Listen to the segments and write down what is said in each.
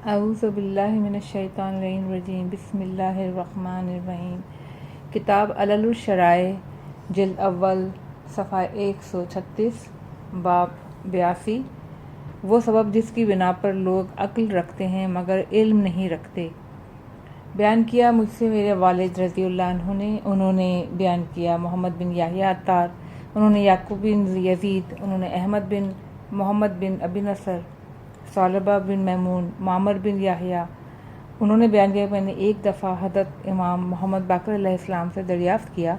اعوذ باللہ من الشیطان الرجیم بسم اللہ الرحمن الرحیم۔ کتاب علل الشرائع جلد اول صفحہ 136 باب 82 وہ سبب جس کی بنا پر لوگ عقل رکھتے ہیں مگر علم نہیں رکھتے۔ بیان کیا مجھ سے میرے والد رضی اللہ عنہ نے، انہوں نے بیان کیا محمد بن یحییٰ عطار، انہوں نے یعقوب بن یزید، انہوں نے احمد بن محمد بن ابی نصر، ثعلبہ بن میمون، معمر بن یحییٰ، انہوں نے بیان کیا کہ میں نے ایک دفعہ حضرت امام محمد باقر علیہ السلام سے دریافت کیا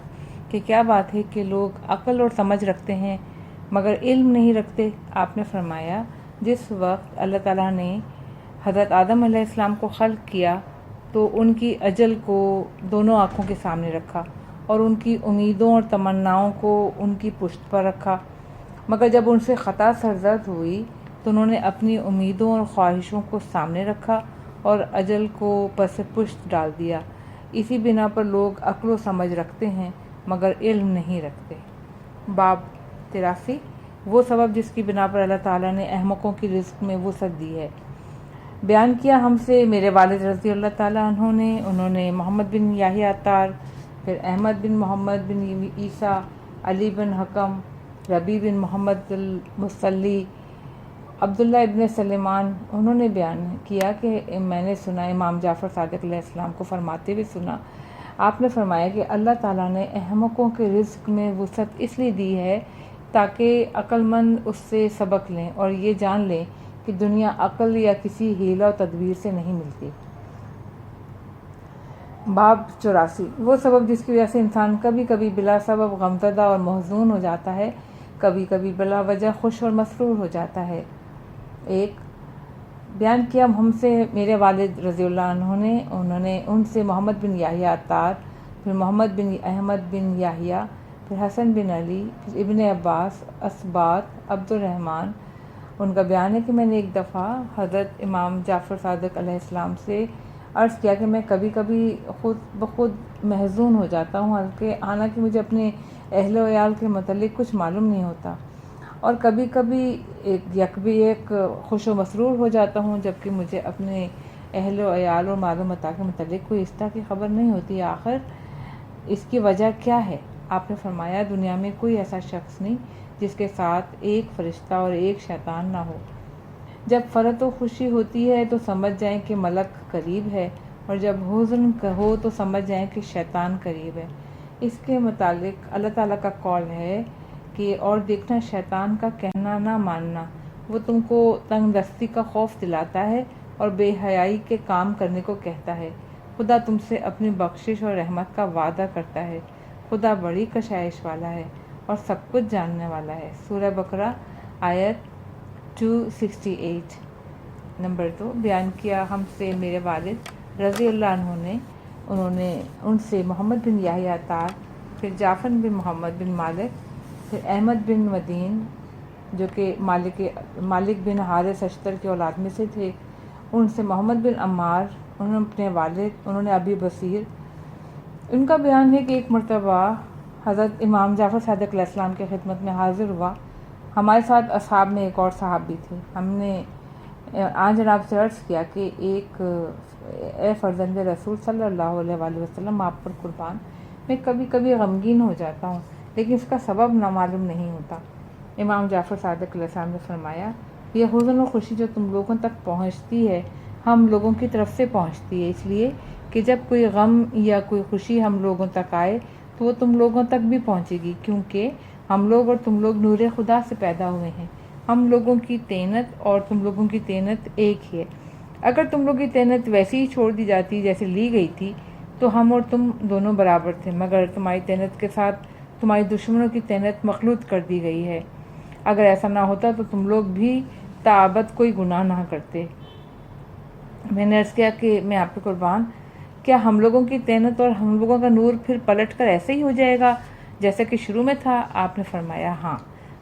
کہ کیا بات ہے کہ لوگ عقل اور سمجھ رکھتے ہیں مگر علم نہیں رکھتے۔ آپ نے فرمایا جس وقت اللہ تعالیٰ نے حضرت آدم علیہ السلام کو خلق کیا تو ان کی اجل کو دونوں آنکھوں کے سامنے رکھا اور ان کی امیدوں اور تمناؤں کو ان کی پشت پر رکھا، مگر جب ان سے خطا سرزد ہوئی تو انہوں نے اپنی امیدوں اور خواہشوں کو سامنے رکھا اور اجل کو پس پشت ڈال دیا۔ اسی بنا پر لوگ عقل و سمجھ رکھتے ہیں مگر علم نہیں رکھتے۔ باب 83 وہ سبب جس کی بنا پر اللہ تعالیٰ نے احمقوں کی رزق میں وسعت دی ہے۔ بیان کیا ہم سے میرے والد رضی اللہ تعالیٰ عنہ نے، انہوں نے محمد بن یحییٰ عطار، پھر احمد بن محمد بن عیسیٰ، علی بن حکم، ربیع بن محمد المصلی، عبداللہ ابن سلیمان، انہوں نے بیان کیا کہ میں نے سنا امام جعفر صادق علیہ السلام کو فرماتے ہوئے سنا، آپ نے فرمایا کہ اللہ تعالیٰ نے احمقوں کے رزق میں وسعت اس لیے دی ہے تاکہ عقل مند اس سے سبق لیں اور یہ جان لیں کہ دنیا عقل یا کسی حیلہ و تدبیر سے نہیں ملتی۔ باب 84 وہ سبب جس کی وجہ سے انسان کبھی کبھی بلا سبب غمزدہ اور محزون ہو جاتا ہے، کبھی کبھی بلا وجہ خوش اور مسرور ہو جاتا ہے۔ ایک بیان کیا ہم سے میرے والد رضی اللہ عنہ نے، انہوں نے ان سے محمد بن یحییٰ عطار، پھر محمد بن احمد بن یحییٰ، پھر حسن بن علی، پھر ابن عباس، اسباط، عبد الرحمن، ان کا بیان ہے کہ میں نے ایک دفعہ حضرت امام جعفر صادق علیہ السلام سے عرض کیا کہ میں کبھی کبھی خود بخود محزون ہو جاتا ہوں، حالانکہ مجھے اپنے اہل و عیال کے متعلق کچھ معلوم نہیں ہوتا، اور کبھی کبھی ایک خوش و مسرور ہو جاتا ہوں جبکہ مجھے اپنے اہل و عیال اور مال و متاع کے متعلق کوئی اس طرح کی خبر نہیں ہوتی۔ آخر اس کی وجہ کیا ہے؟ آپ نے فرمایا دنیا میں کوئی ایسا شخص نہیں جس کے ساتھ ایک فرشتہ اور ایک شیطان نہ ہو۔ جب فرحت و خوشی ہوتی ہے تو سمجھ جائیں کہ ملک قریب ہے، اور جب حزن ہو تو سمجھ جائیں کہ شیطان قریب ہے۔ اس کے متعلق اللہ تعالیٰ کا قول ہے کہ اور دیکھنا شیطان کا کہنا نہ ماننا، وہ تم کو تنگ دستی کا خوف دلاتا ہے اور بے حیائی کے کام کرنے کو کہتا ہے۔ خدا تم سے اپنی بخشش اور رحمت کا وعدہ کرتا ہے، خدا بڑی کشائش والا ہے اور سب کچھ جاننے والا ہے۔ سورہ بقرہ آیت 268۔ نمبر 2 بیان کیا ہم سے میرے والد رضی اللہ عنہ نے، انہوں نے ان سے محمد بن یحییٰ عطار، پھر جعفر بن محمد بن مالک، پھر احمد بن مدین جو کہ مالک بن حارث اشتر کی اولاد میں سے تھے، ان سے محمد بن عمار، انہوں نے اپنے والد، انہوں نے ابی بصیر، ان کا بیان ہے کہ ایک مرتبہ حضرت امام جعفر صادق علیہ السلام کی خدمت میں حاضر ہوا۔ ہمارے ساتھ اصحاب میں ایک اور صاحب بھی تھے۔ ہم نے آن جناب سے عرض کیا کہ اے فرزند رسول صلی اللہ علیہ وآلہ وسلم، آپ پر قربان، میں کبھی کبھی غمگین ہو جاتا ہوں لیکن اس کا سبب نامعلوم نہیں ہوتا۔ امام جعفر صادق علیہ السلام نے فرمایا یہ حزن و خوشی جو تم لوگوں تک پہنچتی ہے ہم لوگوں کی طرف سے پہنچتی ہے، اس لیے کہ جب کوئی غم یا کوئی خوشی ہم لوگوں تک آئے تو وہ تم لوگوں تک بھی پہنچے گی، کیونکہ ہم لوگ اور تم لوگ نور خدا سے پیدا ہوئے ہیں۔ ہم لوگوں کی طینت اور تم لوگوں کی طینت ایک ہی ہے۔ اگر تم لوگوں کی طینت ویسی ہی چھوڑ دی جاتی جیسے لی گئی تھی تو ہم اور تم دونوں برابر تھے، مگر تمہاری طینت کے ساتھ تمہاری دشمنوں کی طینت مخلوط کر دی گئی ہے۔ اگر ایسا نہ ہوتا تو تم لوگ بھی تابت کوئی گناہ نہ کرتے۔ میں نے عرض کیا کہ میں آپ کے قربان، کیا ہم لوگوں کی طینت اور ہم لوگوں کا نور پھر پلٹ کر ایسے ہی ہو جائے گا جیسا کہ شروع میں تھا؟ آپ نے فرمایا ہاں،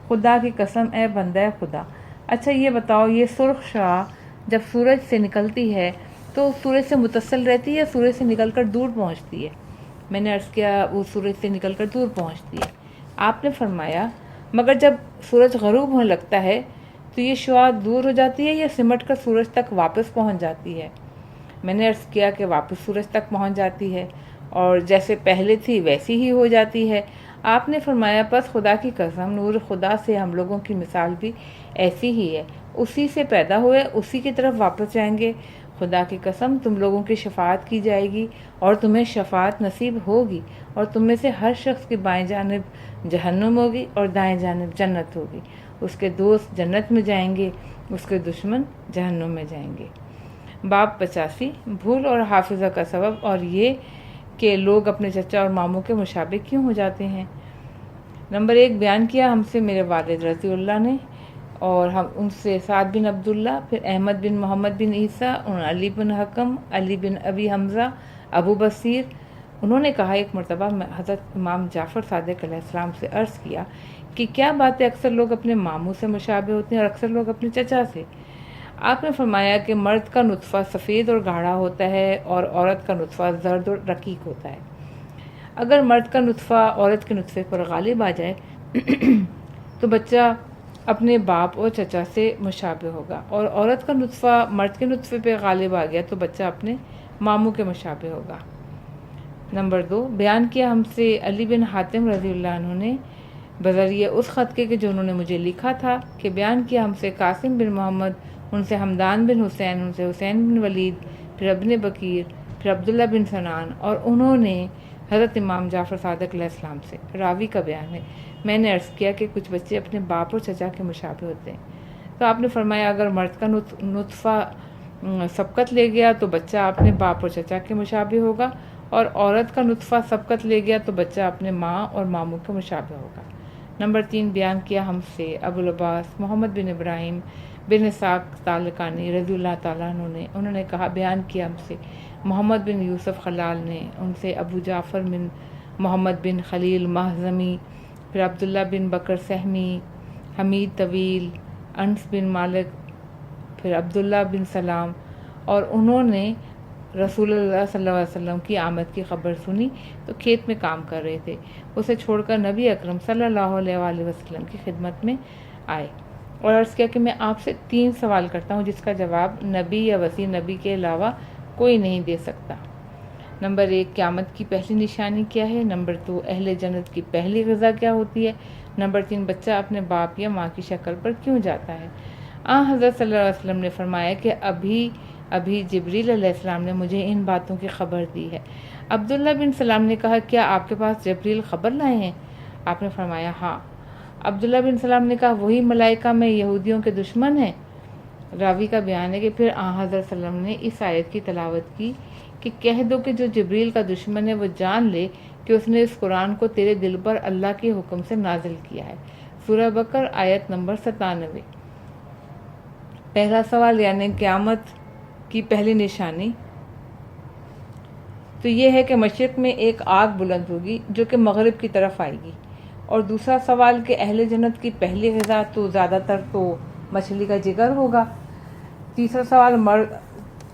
خدا کی قسم اے بندہ خدا، اچھا یہ بتاؤ یہ سرخ شعاع جب سورج سے نکلتی ہے تو سورج سے متصل رہتی ہے یا سورج سے نکل کر دور پہنچتی ہے؟ میں نے عرض کیا وہ سورج سے نکل کر دور پہنچتی ہے۔ آپ نے فرمایا مگر جب سورج غروب ہونے لگتا ہے تو یہ شعاع دور ہو جاتی ہے یا سمٹ کر سورج تک واپس پہنچ جاتی ہے؟ میں نے عرض کیا کہ واپس سورج تک پہنچ جاتی ہے اور جیسے پہلے تھی ویسی ہی ہو جاتی ہے۔ آپ نے فرمایا پس خدا کی قسم نور خدا سے ہم لوگوں کی مثال بھی ایسی ہی ہے، اسی سے پیدا ہوئے اسی کی طرف واپس جائیں گے۔ خدا کی قسم تم لوگوں کی شفاعت کی جائے گی اور تمہیں شفاعت نصیب ہوگی، اور تم میں سے ہر شخص کی بائیں جانب جہنم ہوگی اور دائیں جانب جنت ہوگی۔ اس کے دوست جنت میں جائیں گے، اس کے دشمن جہنم میں جائیں گے۔ باب 85 بھول اور حافظہ کا سبب اور یہ کہ لوگ اپنے چچا اور ماموں کے مشابہ کیوں ہو جاتے ہیں۔ نمبر 1 بیان کیا ہم سے میرے والد رضی اللہ نے، اور ہم ان سے سعد بن عبداللہ، پھر احمد بن محمد بن عیسیٰ، علی بن حکم، علی بن ابی حمزہ، ابو بصیر۔ انہوں نے کہا ایک مرتبہ حضرت امام جعفر صادق علیہ السلام سے عرض کیا کہ کیا بات ہے اکثر لوگ اپنے ماموں سے مشابہ ہوتے ہیں اور اکثر لوگ اپنے چچا سے؟ آپ نے فرمایا کہ مرد کا نطفہ سفید اور گاڑھا ہوتا ہے اور عورت کا نطفہ زرد اور رقیق ہوتا ہے۔ اگر مرد کا نطفہ عورت کے نطفے پر غالب آ جائے تو بچہ اپنے باپ اور چچا سے مشابہ ہوگا، اور عورت کا نطفہ مرد کے نطفے پہ غالب آ گیا تو بچہ اپنے ماموں کے مشابہ ہوگا۔ نمبر 2 بیان کیا ہم سے علی بن حاتم رضی اللہ عنہ نے بذریعہ اس خطے کے جو انہوں نے مجھے لکھا تھا کہ بیان کیا ہم سے قاسم بن محمد، ان سے حمدان بن حسین، ان سے حسین بن ولید، پھر ابن بکیر، پھر عبداللہ بن سنان، اور انہوں نے حضرت امام جعفر صادق علیہ السلام سے۔ راوی کا بیان ہے میں نے عرض کیا کہ کچھ بچے اپنے باپ اور چچا کے مشابہ ہوتے ہیں، تو آپ نے فرمایا اگر مرد کا نطفہ سبقت لے گیا تو بچہ اپنے باپ اور چچا کے مشابہ ہوگا، اور عورت کا نطفہ سبقت لے گیا تو بچہ اپنے ماں اور ماموں کے مشابہ ہوگا۔ نمبر 3 بیان کیا ہم سے ابو العباس محمد بن ابراہیم بن اسحاق طالقانی رضی اللہ تعالیٰ عنہ نے، انہوں نے کہا بیان کیا ہم سے محمد بن یوسف خلال نے، ان سے ابو جعفر بن محمد بن خلیل مہزمی، پھر عبداللہ بن بکر سہمی، حمید طویل، انس بن مالک، پھر عبداللہ بن سلام، اور انہوں نے رسول اللہ صلی اللہ علیہ وسلم کی آمد کی خبر سنی تو کھیت میں کام کر رہے تھے، اسے چھوڑ کر نبی اکرم صلی اللہ علیہ وآلہ وسلم کی خدمت میں آئے اور عرض کیا کہ میں آپ سے 3 سوال کرتا ہوں جس کا جواب نبی یا وسیع نبی کے علاوہ کوئی نہیں دے سکتا۔ نمبر 1 قیامت کی پہلی نشانی کیا ہے؟ نمبر 2 اہل جنت کی پہلی غذا کیا ہوتی ہے؟ نمبر 3 بچہ اپنے باپ یا ماں کی شکل پر کیوں جاتا ہے؟ حضرت صلی اللہ علیہ وسلم نے فرمایا کہ ابھی جبریل علیہ السلام نے مجھے ان باتوں کی خبر دی ہے۔ عبداللہ بن سلام نے کہا کیا آپ کے پاس جبریل خبر لائے ہیں؟ آپ نے فرمایا ہاں۔ عبداللہ بن سلام نے کہا وہی ملائکہ میں یہودیوں کے دشمن ہیں؟ راوی کا بیان ہے کہ پھر حضرت صلی اللہ علیہ وسلم نے اس آیت کی تلاوت کی کہ کہہ دو کہ جو جبریل کا دشمن ہے وہ جان لے کہ اس نے اس قرآن کو تیرے دل پر اللہ کے حکم سے نازل کیا ہے۔ سورہ بقرہ آیت نمبر 97۔ پہلا سوال یعنی قیامت کی پہلی نشانی تو یہ ہے کہ مشرق میں ایک آگ بلند ہوگی جو کہ مغرب کی طرف آئے گی، اور دوسرا سوال کہ اہل جنت کی پہلی غذا تو زیادہ تر تو مچھلی کا جگر ہوگا۔ تیسرا سوال مرد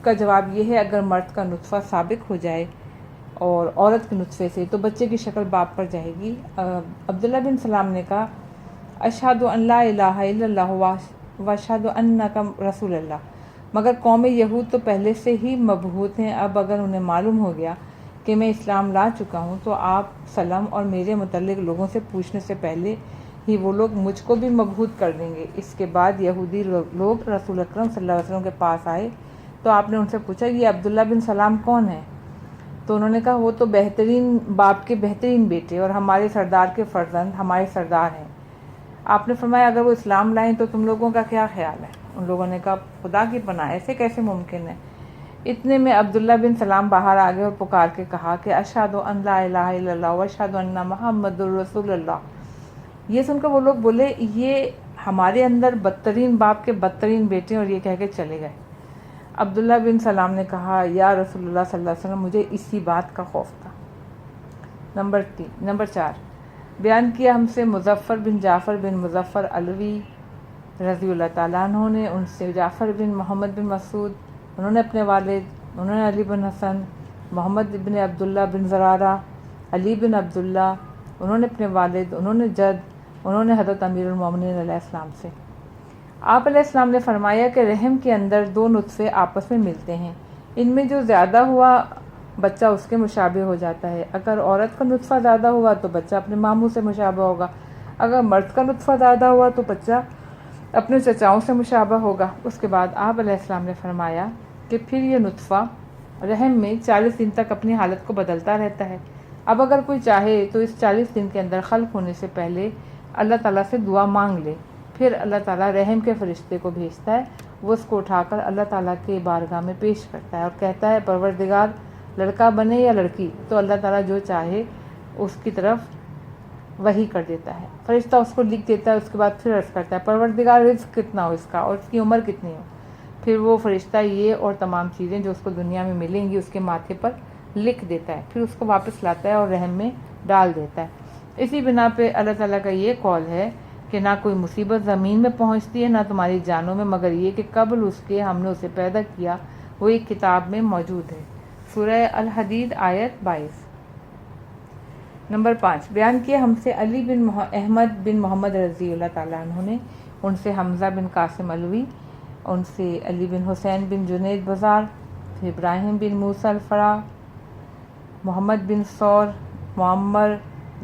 کا جواب یہ ہے اگر مرد کا نطفہ سابق ہو جائے اور عورت کے نطفے سے تو بچے کی شکل باپ پر جائے گی۔ عبداللہ بن سلام نے کہا اشہد ان لا الہ الا اللہ واشہد انک رسول اللہ، مگر قوم یہود تو پہلے سے ہی مبہوت ہیں، اب اگر انہیں معلوم ہو گیا کہ میں اسلام لا چکا ہوں تو آپ سلام اور میرے متعلق لوگوں سے پوچھنے سے پہلے ہی وہ لوگ مجھ کو بھی مبہوت کر دیں گے۔ اس کے بعد یہودی لوگ رسول اکرم صلی اللہ علیہ وسلم کے پاس آئے تو آپ نے ان سے پوچھا یہ عبداللہ بن سلام کون ہے؟ تو انہوں نے کہا وہ تو بہترین باپ کے بہترین بیٹے اور ہمارے سردار کے فرزند ہمارے سردار ہیں۔ آپ نے فرمایا اگر وہ اسلام لائیں تو تم لوگوں کا کیا خیال ہے؟ ان لوگوں نے کہا خدا کی پناہ ایسے کیسے ممکن ہے؟ اتنے میں عبداللہ بن سلام باہر آ گئے اور پکار کے کہا کہ اشہد ان لا الہ الا اللہ واشہد ان محمد الرسول اللہ۔ یہ سن کر وہ لوگ بولے یہ ہمارے اندر بدترین باپ کے بدترین بیٹے، اور یہ کہہ کے چلے گئے۔ عبداللہ بن سلام نے کہا یا رسول اللہ صلی اللہ علیہ وسلم مجھے اسی بات کا خوف تھا۔ نمبر 4 بیان کیا ہم سے مظفر بن جعفر بن مظفر علوی رضی اللہ تعالیٰ عنہ نے، ان سے جعفر بن محمد بن مسعود، انہوں نے اپنے والد، انہوں نے علی بن حسن، محمد بن عبداللہ بن زرارہ، علی بن عبداللہ، انہوں نے اپنے والد، انہوں نے جد، انہوں نے حضرت امیر المومنین علیہ السلام سے۔ آپ علیہ السلام نے فرمایا کہ رحم کے اندر دو نطفے آپس میں ملتے ہیں، ان میں جو زیادہ ہوا بچہ اس کے مشابہ ہو جاتا ہے۔ اگر عورت کا نطفہ زیادہ ہوا تو بچہ اپنے ماموں سے مشابہ ہوگا، اگر مرد کا نطفہ زیادہ ہوا تو بچہ اپنے چچاؤں سے مشابہ ہوگا۔ اس کے بعد آپ علیہ السلام نے فرمایا کہ پھر یہ نطفہ رحم میں 40 دن تک اپنی حالت کو بدلتا رہتا ہے۔ اب اگر کوئی چاہے تو اس 40 دن کے اندر خلق ہونے سے پہلے اللہ تعالیٰ سے دعا مانگ لے، پھر اللہ تعالیٰ رحم کے فرشتے کو بھیجتا ہے، وہ اس کو اٹھا کر اللہ تعالیٰ کے بارگاہ میں پیش کرتا ہے اور کہتا ہے پروردگار لڑکا بنے یا لڑکی، تو اللہ تعالیٰ جو چاہے اس کی طرف وحی کر دیتا ہے، فرشتہ اس کو لکھ دیتا ہے۔ اس کے بعد پھر عرض کرتا ہے پروردگار رزق کتنا ہو اس کا اور اس کی عمر کتنی ہو، پھر وہ فرشتہ یہ اور تمام چیزیں جو اس کو دنیا میں ملیں گی اس کے ماتھے پر لکھ دیتا ہے، پھر اس کو واپس لاتا ہے اور رحم میں ڈال دیتا ہے۔ اسی بنا پہ اللہ تعالیٰ کا یہ قول ہے کہ نہ کوئی مصیبت زمین میں پہنچتی ہے نہ تمہاری جانوں میں، مگر یہ کہ قبل اس کے ہم نے اسے پیدا کیا، وہ ایک کتاب میں موجود ہے۔ سورہ الحدید آیت 22۔ نمبر 5، بیان کیا ہم سے علی بن احمد بن محمد رضی اللہ تعالیٰ عنہ نے، ان سے حمزہ بن قاسم علوی، ان سے علی بن حسین بن جنید بزار، پھر ابراہیم بن موسیٰ الفرا، محمد بن ثور، معمر،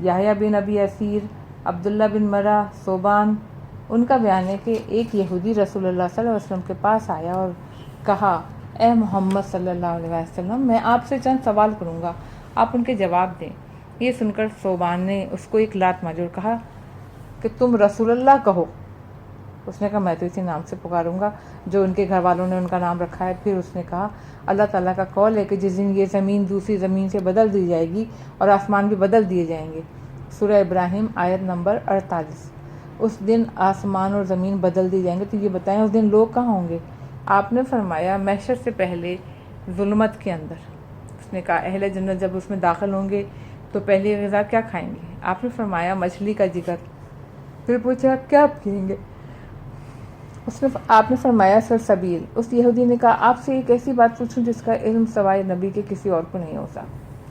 یحییٰ بن ابی اسیر، عبداللہ بن مرہ، صوبان۔ ان کا بیان ہے کہ ایک یہودی رسول اللہ صلی اللہ علیہ وسلم کے پاس آیا اور کہا اے محمد صلی اللہ علیہ وسلم، میں آپ سے چند سوال کروں گا، آپ ان کے جواب دیں۔ یہ سن کر صوبان نے اس کو ایک لات ماری اور کہا کہ تم رسول اللہ کہو۔ اس نے کہا میں تو اسی نام سے پکاروں گا جو ان کے گھر والوں نے ان کا نام رکھا ہے۔ پھر اس نے کہا اللہ تعالیٰ کا قول ہے کہ جس دن یہ زمین دوسری زمین سے بدل دی جائے گی اور آسمان بھی بدل دیے جائیں گے۔ سورہ ابراہیم آیت نمبر 48۔ اس دن آسمان اور زمین بدل دی جائیں گے، تو یہ بتائیں اس دن لوگ کہاں ہوں گے؟ آپ نے فرمایا محشر سے پہلے ظلمت کے اندر۔ اس نے کہا اہل جنت جب اس میں داخل ہوں گے تو پہلی غذا کیا کھائیں گے؟ آپ نے فرمایا مچھلی کا جگر۔ پھر پوچھا کیا پئیں گے؟ آپ نے فرمایا سلسبیل۔ اس یہودی نے کہا آپ سے ایک ایسی بات پوچھوں جس کا علم سوائے نبی کے کسی اور کو نہیں ہوتا۔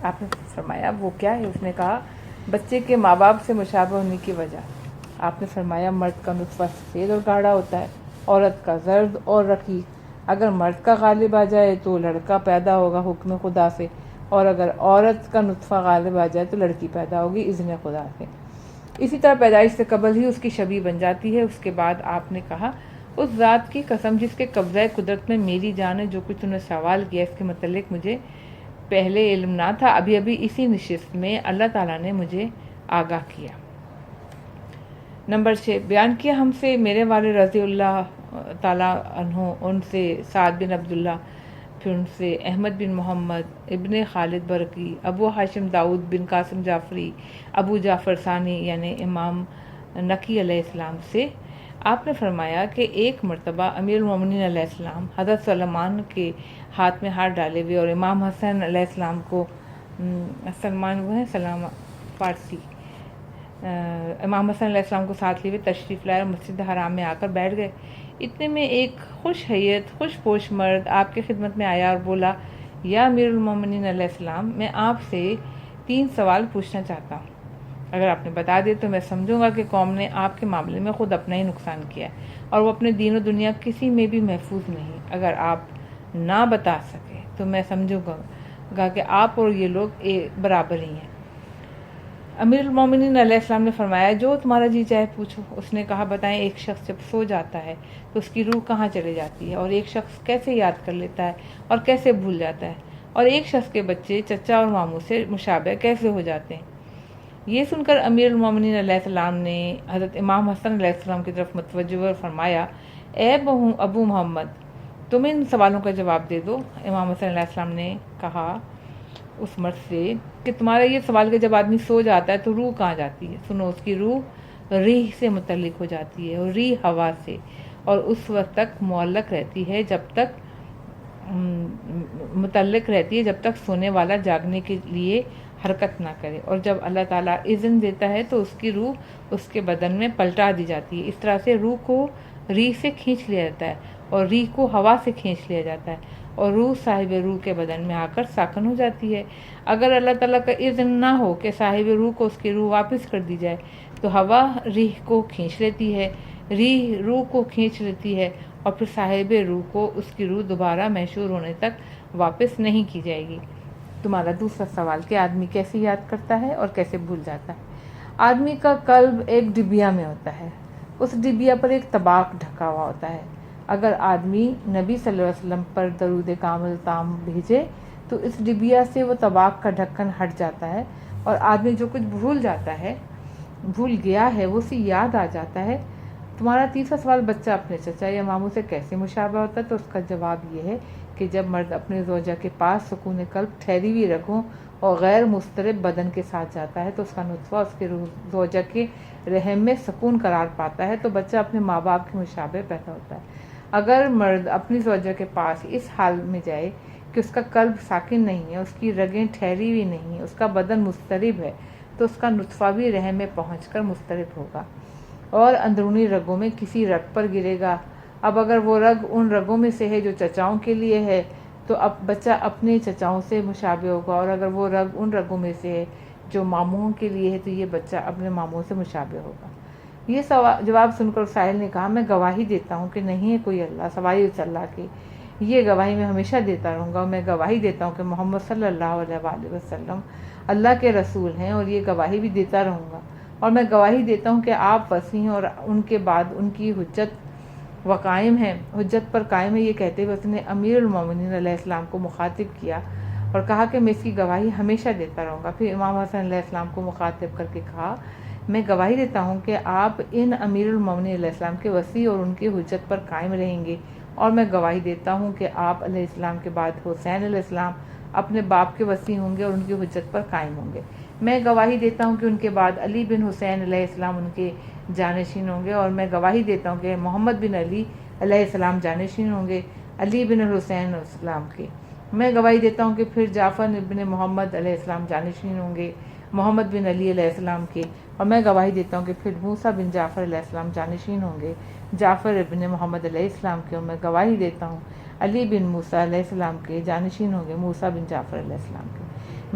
آپ نے فرمایا وہ کیا ہے؟ اس نے کہا بچے کے ماں باپ سے مشابہ ہونے کی وجہ۔ آپ نے فرمایا مرد کا نطفہ سفید اور گاڑھا ہوتا ہے، عورت کا زرد اور رقیق۔ اگر مرد کا غالب آ جائے تو لڑکا پیدا ہوگا حکم خدا سے، اور اگر عورت کا نطفہ غالب آ جائے تو لڑکی پیدا ہوگی اذن خدا سے۔ اسی طرح پیدائش سے قبل ہی اس کی شبیہ بن جاتی ہے۔ اس کے بعد آپ نے کہا اس ذات کی قسم جس کے قبضہ قدرت میں میری جان ہے، جو کچھ تم نے سوال کیا اس کے متعلق مجھے پہلے علم نہ تھا، ابھی اسی نشست میں اللہ تعالیٰ نے مجھے آگاہ کیا۔ نمبر 6، بیان کیا ہم سے میرے والد رضی اللہ تعالیٰ عنہ، ان سے سعد بن عبداللہ، پھر ان سے احمد بن محمد ابن خالد برقی، ابو ہاشم داؤد بن قاسم جعفری، ابو جعفر ثانی یعنی امام نقی علیہ السلام سے آپ نے فرمایا کہ ایک مرتبہ امیر المومنین علیہ السلام حضرت سلمان کے ہاتھ میں ہاتھ ڈالے ہوئے اور امام حسن علیہ السلام کو سلمان وہ ہیں سلام فارسی، امام حسن علیہ السلام کو ساتھ لیے ہوئے تشریف لائے اور مسجد حرام میں آ کر بیٹھ گئے۔ اتنے میں ایک خوش حیت خوش پوش مرد آپ کی خدمت میں آیا اور بولا یا امیر المومنین علیہ السلام، میں آپ سے 3 سوال پوچھنا چاہتا ہوں، اگر آپ نے بتا دے تو میں سمجھوں گا کہ قوم نے آپ کے معاملے میں خود اپنا ہی نقصان کیا ہے اور وہ اپنے دین و دنیا کسی میں بھی محفوظ نہیں۔ اگر آپ نہ بتا سکے تو میں سمجھوں گا کہ آپ اور یہ لوگ برابر ہی ہیں۔ امیر المومنین علیہ السلام نے فرمایا جو تمہارا جی چاہے پوچھو۔ اس نے کہا بتائیں ایک شخص جب سو جاتا ہے تو اس کی روح کہاں چلے جاتی ہے، اور ایک شخص کیسے یاد کر لیتا ہے اور کیسے بھول جاتا ہے، اور ایک شخص کے بچے چچا اور ماموں سے مشابہ کیسے ہو جاتے ہیں؟ یہ سن کر امیر المومنین علیہ السلام نے حضرت امام حسن علیہ السلام کی طرف متوجہ اور فرمایا اے ابو محمد تم ان سوالوں کا جواب دے دو۔ امام حسن علیہ السلام نے کہا اس مرد سے کہ تمہارا یہ سوال کہ جب آدمی سو جاتا ہے تو روح کہاں جاتی ہے؟ سنو اس کی روح ریح سے متعلق ہو جاتی ہے اور ریح ہوا سے، اور اس وقت تک معلق رہتی ہے جب تک سونے والا جاگنے کے لیے حرکت نہ کرے، اور جب اللہ تعالیٰ اذن دیتا ہے تو اس کی روح اس کے بدن میں پلٹا دی جاتی ہے۔ اس طرح سے روح کو ریح سے کھینچ لیا جاتا ہے اور ریح کو ہوا سے کھینچ لیا جاتا ہے، اور روح صاحب روح کے بدن میں آ کر ساکن ہو جاتی ہے۔ اگر اللہ تعالیٰ کا اذن نہ ہو کہ صاحب روح کو اس کی روح واپس کر دی جائے تو ہوا ریح کو کھینچ لیتی ہے، روح کو کھینچ لیتی ہے اور پھر صاحب روح کو اس کی روح دوبارہ محشور ہونے تک واپس نہیں کی جائے گی۔ تمہارا دوسرا سوال کہ آدمی کیسے یاد کرتا ہے اور کیسے بھول جاتا ہے۔ آدمی کا قلب ایک ڈبیا میں ہوتا ہے، اس ڈبیا پر ایک طباق ڈھکا ہوا ہوتا ہے۔ اگر آدمی نبی صلی اللہ علیہ وسلم پر درود کامل تام بھیجے تو اس ڈبیا سے وہ طباق کا ڈھکن ہٹ جاتا ہے اور آدمی جو کچھ بھول گیا ہے وہ اسے یاد آ جاتا ہے۔ تمہارا تیسرا سوال بچہ اپنے چچا یا ماموں سے کیسے مشابہ ہوتا ہے، تو اس کا جواب یہ ہے کہ جب مرد اپنے زوجہ کے پاس سکون قلب، ٹھہری ہوئی رگوں اور غیر مضطرب بدن کے ساتھ جاتا ہے تو اس کا نطفہ اس کے زوجہ کے رحم میں سکون قرار پاتا ہے تو بچہ اپنے ماں باپ کے مشابہ پیدا ہوتا ہے۔ اگر مرد اپنی زوجہ کے پاس اس حال میں جائے کہ اس کا قلب ساکن نہیں ہے، اس کی رگیں ٹھہری ہوئی نہیں ہیں، اس کا بدن مضطرب ہے، تو اس کا نطفہ بھی رحم میں پہنچ کر مضطرب ہوگا اور اندرونی رگوں میں کسی رگ پر گرے گا۔ اب اگر وہ رگ ان رگوں میں سے ہے جو چچاؤں کے لیے ہے تو اب بچہ اپنے چچاؤں سے مشابہ ہوگا، اور اگر وہ رگ ان رگوں میں سے ہے جو ماموں کے لیے ہے تو یہ بچہ اپنے ماموں سے مشابہ ہوگا۔ یہ جواب سن کر سائل نے کہا، میں گواہی دیتا ہوں کہ نہیں ہے کوئی اللہ سوائے اس اللہ کے۔ یہ گواہی میں ہمیشہ دیتا رہوں گا، اور میں گواہی دیتا ہوں کہ محمد صلی اللہ علیہ وآلہ وسلم اللہ کے رسول ہیں، اور یہ گواہی بھی دیتا رہوں گا۔ اور میں گواہی دیتا ہوں کہ آپ وصی ہیں اور ان کے بعد ان کی حجت پر قائم ہے۔ یہ کہتے ہوئے اس نے امیر المومنین علیہ السلام کو مخاطب کیا اور کہا کہ میں اس کی گواہی ہمیشہ دیتا رہوں گا۔ پھر امام حسن علیہ السلام کو مخاطب کر کے کہا، میں گواہی دیتا ہوں کہ آپ ان امیر المومنین علیہ السلام کے وصی اور ان کی حجت پر قائم رہیں گے، اور میں گواہی دیتا ہوں کہ آپ علیہ السلام کے بعد حسین علیہ السلام اپنے باپ کے وصی ہوں گے اور ان کی حجت پر قائم ہوں گے۔ میں گواہی دیتا ہوں کہ ان کے بعد علی بن حسین علیہ السلام ان کے جانشین ہوں گے، اور میں گواہی دیتا ہوں کہ محمد بن علی علیہ السلام جانشین ہوں گے علی بن الحسین علیہ السلام کے۔ میں گواہی دیتا ہوں کہ پھر جعفر بن محمد علیہ السلام جانشین ہوں گے محمد بن علی علیہ السلام کے، اور میں گواہی دیتا ہوں کہ پھر موسیٰ بن جعفر علیہ السلام جانشین ہوں گے جعفر ابن محمد علیہ السلام کے، اور میں گواہی دیتا ہوں علی بن موسیٰ علیہ السلام کے جانشین ہوں گے موسیٰ بن جعفر علیہ السلام کے۔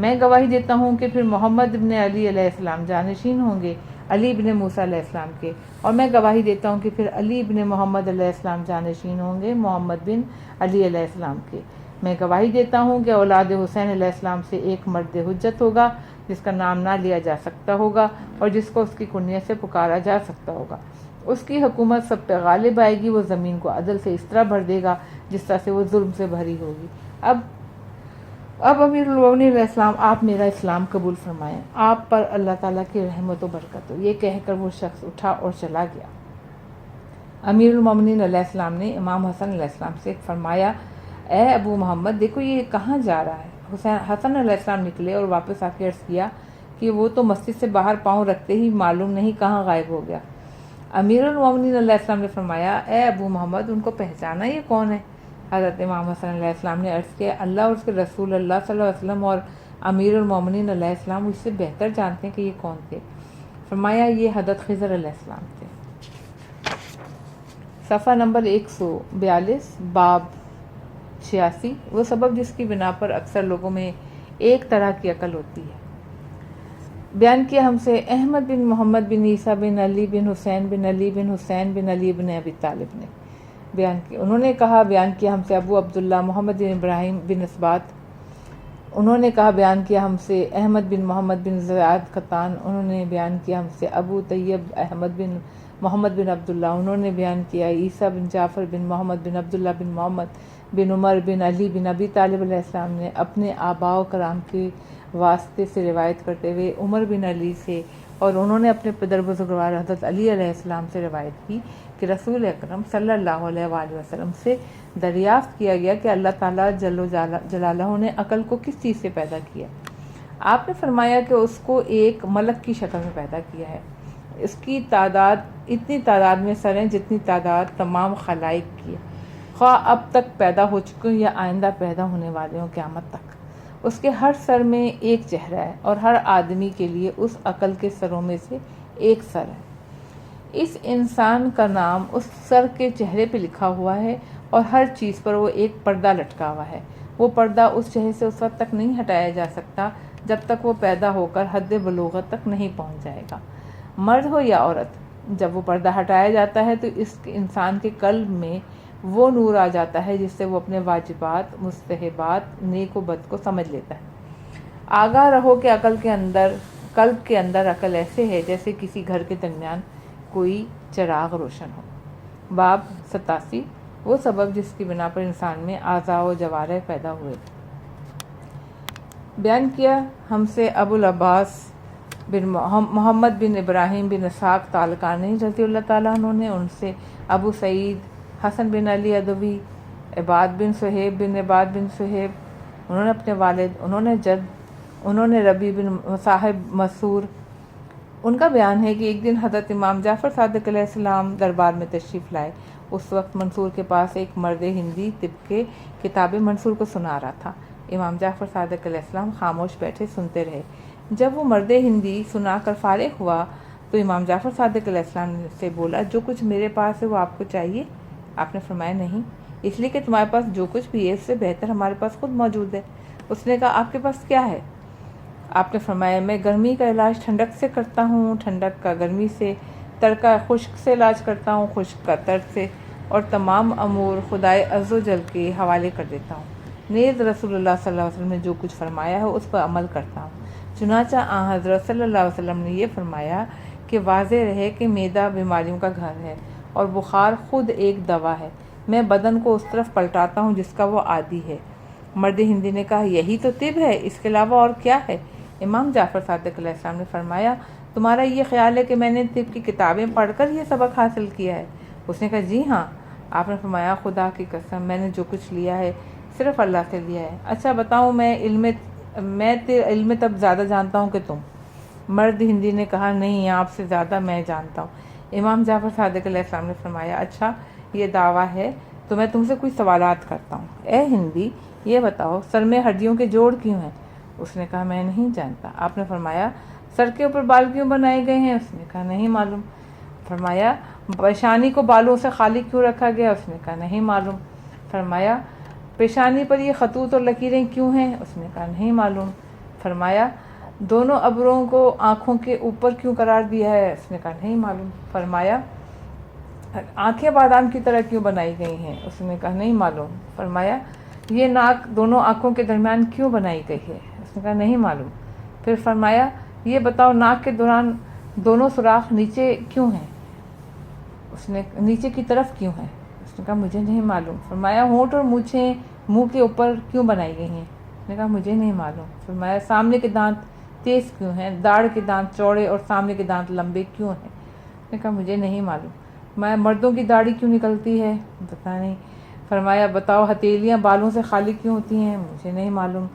میں گواہی دیتا ہوں کہ پھر محمد بن علی علیہ السلام جانشین ہوں گے علی بن موسیٰ علیہ السلام کے، اور میں گواہی دیتا ہوں کہ پھر علی بن محمد علیہ السلام جانشین ہوں گے محمد بن علی علیہ السلام کے۔ میں گواہی دیتا ہوں کہ اولاد حسین علیہ السلام سے ایک مرد حجت ہوگا جس کا نام نہ لیا جا سکتا ہوگا اور جس کو اس کی کنیت سے پکارا جا سکتا ہوگا۔ اس کی حکومت سب پہ غالب آئے گی، وہ زمین کو عدل سے اس طرح بھر دے گا جس طرح سے وہ ظلم سے بھری ہوگی۔ اب امیر المومنین علیہ السلام، آپ میرا اسلام قبول فرمائیں، آپ پر اللہ تعالیٰ کی رحمت و برکت ہو۔ یہ کہہ کر وہ شخص اٹھا اور چلا گیا۔ امیر المومنین علیہ السلام نے امام حسن علیہ السلام سے فرمایا، اے ابو محمد، دیکھو یہ کہاں جا رہا ہے۔ حسن علیہ السلام نکلے اور واپس آ کے عرض کیا کہ وہ تو مسجد سے باہر پاؤں رکھتے ہی معلوم نہیں کہاں غائب ہو گیا۔ امیر المومنین علیہ السلام نے فرمایا، اے ابو محمد، ان کو پہچانا یہ کون ہے؟ حضرت امام حسن علیہ السلام نے عرض کیا، اللہ اور اس کے رسول اللہ صلی اللہ علیہ وسلم اور امیر المومنین علیہ السلام اس سے بہتر جانتے ہیں کہ یہ کون تھے۔ فرمایا، یہ حضرت خضر علیہ السلام تھے۔ صفحہ نمبر 142، باب 86، وہ سبب جس کی بنا پر اکثر لوگوں میں ایک طرح کی عقل ہوتی ہے۔ بیان کیا ہم سے احمد بن محمد بن عیسیٰ بن علی بن حسین بن علی بن حسین بن علی بن ابی طالب نے بیان کیا، انہوں نے کہا بیان کیا ہم سے ابو عبداللہ محمد بن ابراہیم بن اسبات، انہوں نے کہا بیان کیا ہم سے احمد بن محمد بن زیاد قطان، انہوں نے بیان کیا ہم سے ابو طیب احمد بن محمد بن عبداللہ، انہوں نے بیان کیا عیسیٰ بن جعفر بن محمد بن عبداللہ بن محمد بن عمر بن علی بن ابی طالب علیہ السلام نے اپنے آباء و کرام کے واسطے سے روایت کرتے ہوئے عمر بن علی سے، اور انہوں نے اپنے پدر بزرگوار حضرت علی علیہ السلام سے روایت کی کہ رسول اکرم صلی اللہ علیہ وآلہ وسلم سے دریافت کیا گیا کہ اللہ تعالیٰ جل جلالہ نے عقل کو کس چیز سے پیدا کیا؟ آپ نے فرمایا کہ اس کو ایک ملک کی شکل میں پیدا کیا ہے، اس کی تعداد اتنی تعداد میں سر ہیں جتنی تعداد تمام خلائق کی ہے، خواہ اب تک پیدا ہو چکے ہوں یا آئندہ پیدا ہونے والے ہوں قیامت تک۔ اس کے ہر سر میں ایک چہرہ ہے اور ہر آدمی کے لیے اس عقل کے سروں میں سے ایک سر ہے۔ اس انسان کا نام اس سر کے چہرے پہ لکھا ہوا ہے اور ہر چیز پر وہ ایک پردہ لٹکا ہوا ہے۔ وہ پردہ اس چہرے سے اس وقت تک نہیں ہٹایا جا سکتا جب تک وہ پیدا ہو کر حد بلوغت تک نہیں پہنچ جائے گا۔ مرد ہو یا عورت، جب وہ پردہ ہٹایا جاتا ہے تو اس انسان کے قلب میں وہ نور آ جاتا ہے جس سے وہ اپنے واجبات، مستحبات، نیک و بد کو سمجھ لیتا ہے۔ آگاہ رہو کہ قلب کے اندر عقل ایسے ہے جیسے کسی گھر کے درمیان کوئی چراغ روشن ہو۔ باب 87 وہ سبب جس کی بنا پر انسان میں اعضاء و جوارح پیدا ہوئے۔ بیان کیا ہم سے ابو العباس بن محمد بن ابراہیم بن اسحاق طالقانی رضی اللہ تعالیٰ عنہ نے، ان سے ابو سعید حسن بن علی ادوی، عباد بن صہیب بن عباد بن صہیب، انہوں نے اپنے والد، انہوں نے جد، انہوں نے ربی بن صاحب مسور۔ ان کا بیان ہے کہ ایک دن حضرت امام جعفر صادق علیہ السلام دربار میں تشریف لائے۔ اس وقت منصور کے پاس ایک مرد ہندی طب کے کتاب منصور کو سنا رہا تھا۔ امام جعفر صادق علیہ السلام خاموش بیٹھے سنتے رہے۔ جب وہ مرد ہندی سنا کر فارغ ہوا تو امام جعفر صادق علیہ السلام سے بولا، جو کچھ میرے پاس ہے وہ آپ کو چاہیے؟ آپ نے فرمایا نہیں، اس لیے کہ تمہارے پاس جو کچھ بھی ہے اس سے بہتر ہمارے پاس خود موجود ہے۔ اس نے کہا، آپ کے پاس کیا ہے؟ آپ نے فرمایا، میں گرمی کا علاج ٹھنڈک سے کرتا ہوں، ٹھنڈک کا گرمی سے، تر کا خشک سے علاج کرتا ہوں، خشک کا تر سے، اور تمام امور خدائے عز و جل کے حوالے کر دیتا ہوں۔ نیز رسول اللہ صلی اللہ علیہ وسلم نے جو کچھ فرمایا ہے اس پر عمل کرتا ہوں۔ چنانچہ آن حضرت صلی اللہ علیہ وسلم نے یہ فرمایا کہ واضح رہے کہ معدہ بیماریوں کا گھر ہے اور بخار خود ایک دوا ہے۔ میں بدن کو اس طرف پلٹاتا ہوں جس کا وہ عادی ہے۔ مرد ہندی نے کہا، یہی تو طب ہے، اس کے علاوہ اور کیا ہے؟ امام جعفر صادق علیہ السلام نے فرمایا، تمہارا یہ خیال ہے کہ میں نے طب کی کتابیں پڑھ کر یہ سبق حاصل کیا ہے؟ اس نے کہا، جی ہاں۔ آپ نے فرمایا، خدا کی قسم میں نے جو کچھ لیا ہے صرف اللہ سے لیا ہے۔ اچھا بتاؤں، میں علم طب زیادہ جانتا ہوں کہ تم؟ مرد ہندی نے کہا، نہیں، آپ سے زیادہ میں جانتا ہوں۔ امام جعفر صادق علیہ السلام نے فرمایا، اچھا یہ دعویٰ ہے تو میں تم سے کچھ سوالات کرتا ہوں۔ اے ہندی، یہ بتاؤ سر میں ہڈیوں کے جوڑ کیوں ہیں؟ اس نے کہا، میں نہیں جانتا۔ آپ نے فرمایا، سر کے اوپر بال کیوں بنائے گئے ہیں؟ اس نے کہا، نہیں معلوم۔ فرمایا، پیشانی کو بالوں سے خالی کیوں رکھا گیا؟ اس نے کہا، نہیں معلوم۔ فرمایا، پیشانی پر یہ خطوط اور لکیریں کیوں ہیں؟ اس نے کہا، نہیں معلوم۔ فرمایا، دونوں ابروں کو آنکھوں کے اوپر کیوں قرار دیا ہے؟ اس نے کہا، نہیں معلوم۔ فرمایا، آنکھیں بادام کی طرح کیوں بنائی گئی ہیں؟ اس نے کہا، نہیں معلوم۔ فرمایا، یہ ناک دونوں آنکھوں کے درمیان کیوں بنائی گئی ہے؟ اس نے کہا، نہیں معلوم۔ پھر فرمایا، یہ بتاؤ ناک کے دوران دونوں سوراخ نیچے کیوں ہیں؟ اس نے نیچے کی طرف کیوں ہیں؟ اس نے کہا، مجھے نہیں معلوم۔ فرمایا، ہونٹ اور مونچھیں منہ کے اوپر کیوں بنائی گئی ہیں؟ اس نے کہا، مجھے نہیں معلوم۔ فرمایا، سامنے کے دانت تیز کیوں ہیں؟ داڑھ کے دانت چوڑے اور سامنے کے دانت لمبے کیوں ہیں؟ اس نے کہا، مجھے نہیں معلوم۔ فرمایا، مردوں کی داڑھی کیوں نکلتی ہے؟ پتہ نہیں۔ فرمایا، بتاؤ ہتھیلیاں بالوں سے خالی کیوں ہوتی ہیں؟ مجھے نہیں معلوم۔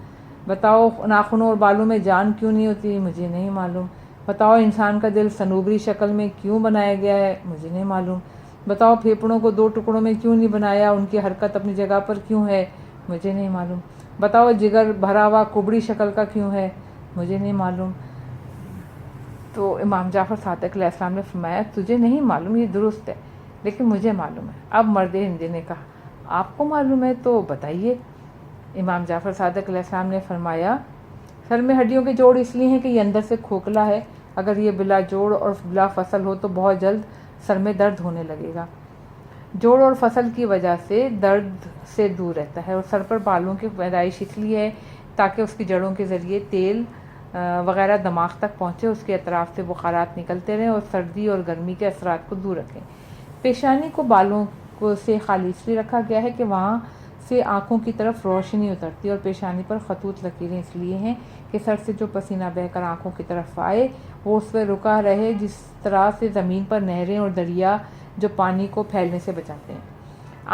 بتاؤ ناخنوں اور بالوں میں جان کیوں نہیں ہوتی؟ مجھے نہیں معلوم۔ بتاؤ انسان کا دل صنوبری شکل میں کیوں بنایا گیا ہے؟ مجھے نہیں معلوم۔ بتاؤ پھیپھڑوں کو دو ٹکڑوں میں کیوں نہیں بنایا؟ ان کی حرکت اپنی جگہ پر کیوں ہے؟ مجھے نہیں معلوم۔ بتاؤ جگر بھرا ہوا کبڑی شکل کا کیوں ہے؟ مجھے نہیں معلوم۔ تو امام جعفر صادق علیہ السلام نے فرمایا، تجھے نہیں معلوم یہ درست ہے، لیکن مجھے معلوم ہے۔ اب مرد ہندی نے کہا، آپ کو معلوم ہے تو بتائیے۔ امام جعفر صادق علیہ السلام نے فرمایا، سر میں ہڈیوں کے جوڑ اس لیے ہیں کہ یہ اندر سے کھوکھلا ہے، اگر یہ بلا جوڑ اور بلا فصل ہو تو بہت جلد سر میں درد ہونے لگے گا۔ جوڑ اور فصل کی وجہ سے درد سے دور رہتا ہے، اور سر پر بالوں کی پیدائش اس لیے ہے تاکہ اس کی جڑوں کے ذریعے تیل وغیرہ دماغ تک پہنچے، اس کے اطراف سے بخارات نکلتے رہیں اور سردی اور گرمی کے اثرات کو دور رکھیں۔ پیشانی کو بالوں سے خالی اس لیے رکھا گیا ہے کہ وہاں سے آنکھوں کی طرف روشنی اترتی ہے، اور پیشانی پر خطوط لکیریں اس لیے ہیں کہ سر سے جو پسینہ بہہ کر آنکھوں کی طرف آئے وہ اس پہ رکا رہے، جس طرح سے زمین پر نہریں اور دریا جو پانی کو پھیلنے سے بچاتے ہیں۔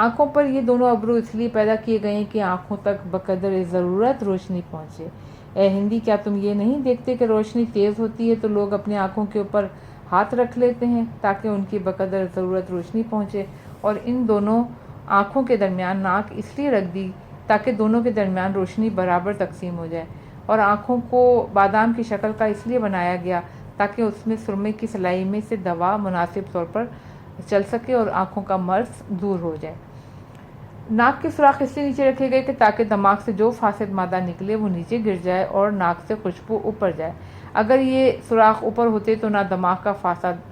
آنکھوں پر یہ دونوں ابرو اس لیے پیدا کیے گئے ہیں کہ آنکھوں تک بقدر ضرورت روشنی پہنچے۔ اے ہندی، کیا تم یہ نہیں دیکھتے کہ روشنی تیز ہوتی ہے تو لوگ اپنی آنکھوں کے اوپر ہاتھ رکھ لیتے ہیں تاکہ ان کی بقدر ضرورت روشنی پہنچے، اور ان دونوں آنکھوں کے درمیان ناک اس لیے رکھ دی تاکہ دونوں کے درمیان روشنی برابر تقسیم ہو جائے، اور آنکھوں کو بادام کی شکل کا اس لیے بنایا گیا تاکہ اس میں سرمے کی سلائی میں سے دوا مناسب طور پر چل سکے اور آنکھوں کا مرض دور ہو جائے۔ ناک کے سوراخ اس لیے نیچے رکھے گئے کہ تاکہ دماغ سے جو فاسد مادہ نکلے وہ نیچے گر جائے اور ناک سے خوشبو اوپر جائے۔ اگر یہ سوراخ اوپر ہوتے تو نہ دماغ کا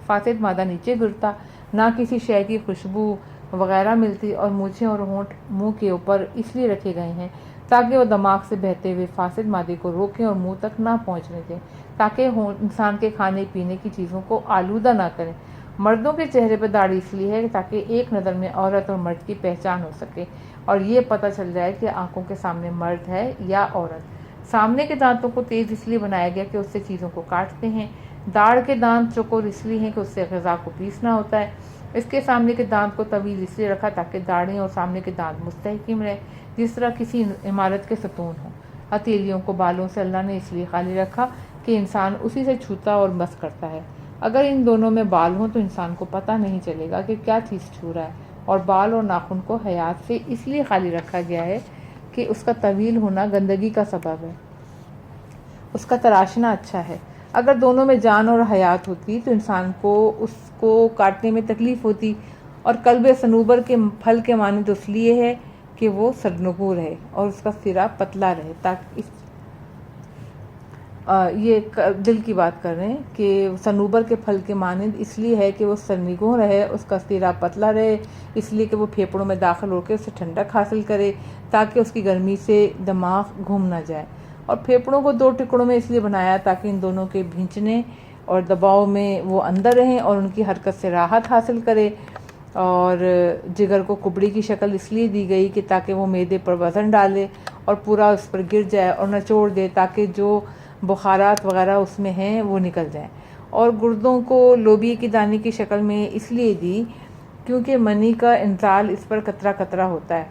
فاسد مادہ نیچے گرتا، نہ کسی شے کی خوشبو وغیرہ ملتی، اور مونچھیں اور ہونٹ منہ کے اوپر اس لیے رکھے گئے ہیں تاکہ وہ دماغ سے بہتے ہوئے فاسد مادے کو روکیں اور منہ تک نہ پہنچنے دیں، تاکہ انسان کے کھانے پینے کی چیزوں کو آلودہ نہ کریں۔ مردوں کے چہرے پہ داڑھی اس لیے ہے تاکہ ایک نظر میں عورت اور مرد کی پہچان ہو سکے اور یہ پتہ چل جائے کہ آنکھوں کے سامنے مرد ہے یا عورت۔ سامنے کے دانتوں کو تیز اس لیے بنایا گیا کہ اس سے چیزوں کو کاٹتے ہیں۔ داڑھ کے دانت چوکور اس لیے ہیں کہ اس سے غذا کو پیسنا ہوتا ہے۔ اس کے سامنے کے دانت کو طویل اس لیے رکھا تاکہ داڑھیں اور سامنے کے دانت مستحکم رہے، جس طرح کسی عمارت کے ستون ہوں۔ ہتھیلیوں کو بالوں سے اللہ نے اس لیے خالی رکھا کہ انسان اسی سے چھوتا اور مس کرتا ہے۔ اگر ان دونوں میں بال ہوں تو انسان کو پتہ نہیں چلے گا کہ کیا چیز چھو رہا ہے، اور بال اور ناخن کو حیات سے اس لیے خالی رکھا گیا ہے کہ اس کا طویل ہونا گندگی کا سبب ہے، اس کا تراشنا اچھا ہے۔ اگر دونوں میں جان اور حیات ہوتی تو انسان کو اس کو کاٹنے میں تکلیف ہوتی، اور کلب صنوبر کے پھل کے مانند اس لیے ہے کہ وہ سرنگوں رہے اور اس کا سرا پتلا رہے، تاکہ یہ دل کی بات کر رہے ہیں کہ صنوبر کے پھل کے مانند اس لیے ہے کہ وہ سرنگوں رہے، اس کا سرا پتلا رہے، اس لیے کہ وہ پھیپھڑوں میں داخل ہو کے اسے ٹھنڈک حاصل کرے تاکہ اس کی گرمی سے دماغ گھوم نہ جائے۔ اور پھیپھڑوں کو دو ٹکڑوں میں اس لیے بنایا تاکہ ان دونوں کے بھینچنے اور دباؤ میں وہ اندر رہیں اور ان کی حرکت سے راحت حاصل کرے۔ اور جگر کو کبڑی کی شکل اس لیے دی گئی کہ تاکہ وہ معدے پر وزن ڈالے اور پورا اس پر گر جائے اور نچوڑ دے تاکہ جو بخارات وغیرہ اس میں ہیں وہ نکل جائیں۔ اور گردوں کو لوبیے کی دانے کی شکل میں اس لیے دی کیونکہ منی کا انزال اس پر قطرہ قطرہ ہوتا ہے۔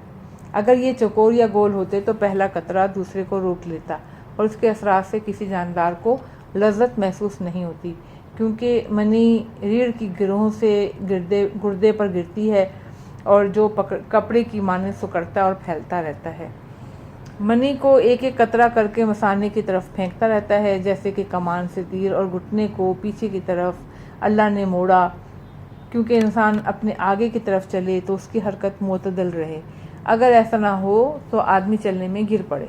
اگر یہ چوکور یا گول ہوتے تو پہلا قطرہ دوسرے کو روک لیتا اور اس کے اثرات سے کسی جاندار کو لذت محسوس نہیں ہوتی، کیونکہ منی ریڑھ کی گروہوں سے گردے پر گرتی ہے اور جو کپڑے کی مانند سکڑتا اور پھیلتا رہتا ہے۔ منی کو ایک ایک قطرہ کر کے مثانے کی طرف پھینکتا رہتا ہے، جیسے کہ کمان سے تیر، اور گھٹنے کو پیچھے کی طرف اللہ نے موڑا کیونکہ انسان اپنے آگے کی طرف چلے تو اس کی حرکت معتدل رہے، اگر ایسا نہ ہو تو آدمی چلنے میں گر پڑے۔